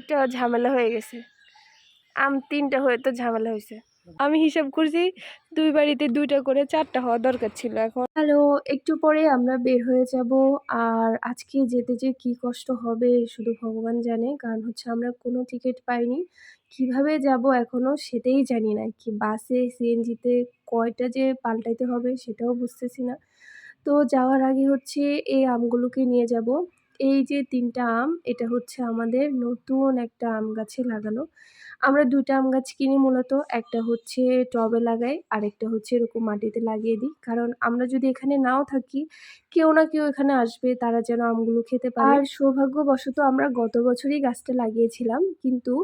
একটা ঝামেলা হয়ে গেছে। আম 3টা হয়ে তো ঝামেলা হয়েছে। আমি হিসাব করছি 2 বাড়িতে 2টা করে 4টা হওয়া দরকার ছিল। এখন হ্যালো, একটু পরে আমরা বের হয়ে যাব। আর আজকে যেতে যে কি কষ্ট হবে শুধু ভগবান জানে। কারণ হচ্ছে আমরা কোনো টিকিট পাইনি। কিভাবে যাব এখনো সেটাই জানি না। কি বাসে, সিএনজিতে কয়টা যে পাল্টাইতে হবে সেটাও বুঝতেছি না। তো যাওয়ার আগে হচ্ছে এই আমগুলোকে নিয়ে যাব। এই যে 3টা আম, এটা হচ্ছে আমাদের নতুন একটা আম গাছে লাগানো। আমরা 2টা আম গাছ কিনি মূলত। একটা হচ্ছে টবে লাগাই, আরেকটা হচ্ছে এরকম মাটিতে লাগিয়ে দিই। কারণ আমরা যদি এখানে নাও থাকি, কেউ না কেউ এখানে আসবে, তারা যেন আমগুলো খেতে পারে। আর সৌভাগ্যবশত আমরা গত বছরই গাছটা লাগিয়েছিলাম। কিন্তু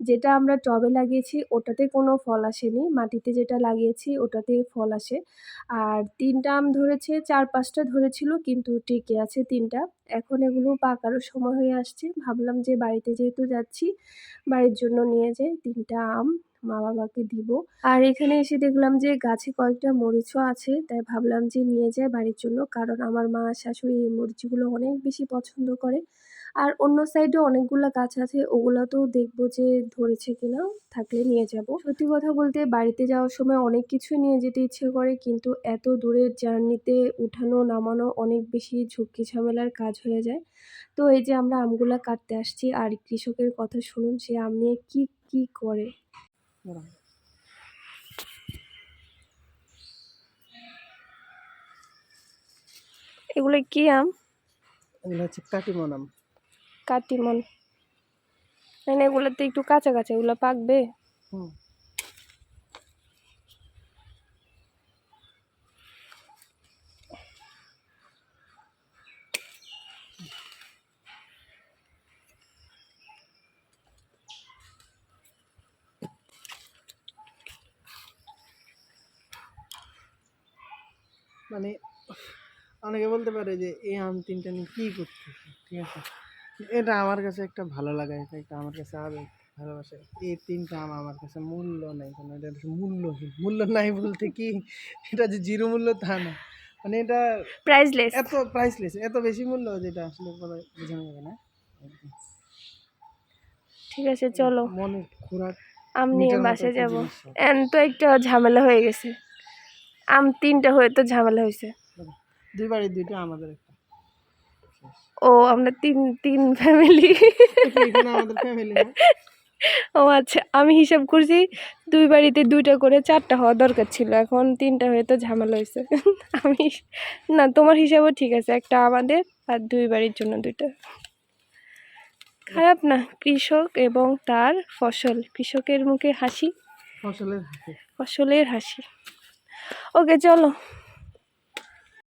যেটা আমরা টবে লাগিয়েছি ওটাতে কোনো ফল আসেনি। মাটিতে যেটা লাগিয়েছি ওটাতে ফল আসে। আর 3টা আম ধরেছে, 4-5টা ধরেছিল কিন্তু টিকে আছে 3টা। এখন এগুলো পাকারও সময় হয়ে আসছে। ভাবলাম যে বাড়িতে যেহেতু যাচ্ছি, বাড়ির জন্য নিয়ে যাই 3টা আম, মা-বাবাকে দিব। আর এখানে এসে দেখলাম যে গাছে কয়েকটা মরিচও আছে, তাই ভাবলাম যে নিয়ে যাই বাড়ির জন্য। কারণ আমার মা শাশুড়ি এই মরিচগুলো অনেক বেশি পছন্দ করে। আর অন্য সাইডেও অনেকগুলা গাছ আছে, ওগুলাতেও দেখবো যে ধরেছে কিনা, থাকলে নিয়ে যাব। সত্যি কথা বলতে বাড়িতে যাওয়ার সময় অনেক কিছুই নিয়ে যেতে ইচ্ছে করে, কিন্তু এত দূরের জার্নিতে উঠানো নামানো অনেক বেশি ঝুঁকি ঝামেলার কাজ হয়ে যায়। তো এই যে আমরা আমগুলা কাটতে আসছি, আর কৃষকের কথা শুনুন সে আম নিয়ে কি কি করে। এগুলো কি আম? এগুলো হচ্ছে কাটিমন আম। কাটিমন। মানে এগুলোতে একটু কাঁচা কাঁচা, এগুলো পাকবে? মানে অনেকে বলতে পারে যে এই আম 3টা নিয়ে কি করতেছে, ঠিক আছে, এটা আমার কাছে একটা ভালো লাগা, এটা একটা আমার কাছে আবেগ, ভালোবাসা। এই 3টা আম আমার কাছে মূল্য নাই কোনো, এটা মূল্যহীন। মূল্য নাই বলতে কি এটা যে জিরো মূল্য তা না, মানে এটা প্রাইসলেস। এত প্রাইসলেস, এত বেশি মূল্য যেটা আসলে পরে বোঝানো যাবে না। ঠিক আছে চলো, মনের খোরাক আম নিয়ে মিটার মতো বাসে একটা যাব। জিনিস। এন তো একটা ঝামেলা হয়ে গেছে। আম 3টা হয়ে তো ঝামেলা হয়েছে। 2 বাড়ির 2টা, আমাদের একটা। ও আমরা তিন ফ্যামিলি। এখানে আমাদের ফ্যামিলি না। ও আচ্ছা, আমি হিসাব করছি 2 বাড়িতে 2টা করে 4টা হওয়া দরকার ছিল। এখন 3টা হয়ে তো ঝামেলা হয়েছে। আমি না, তোমার হিসাবও ঠিক আছে, একটা আমাদের আর 2 বাড়ির জন্য 2টা। খারাপ না, কৃষক এবং তার ফসল, কৃষকের মুখে হাসি, ফসলের হাতে ফসলের হাসি। ওকে চলো।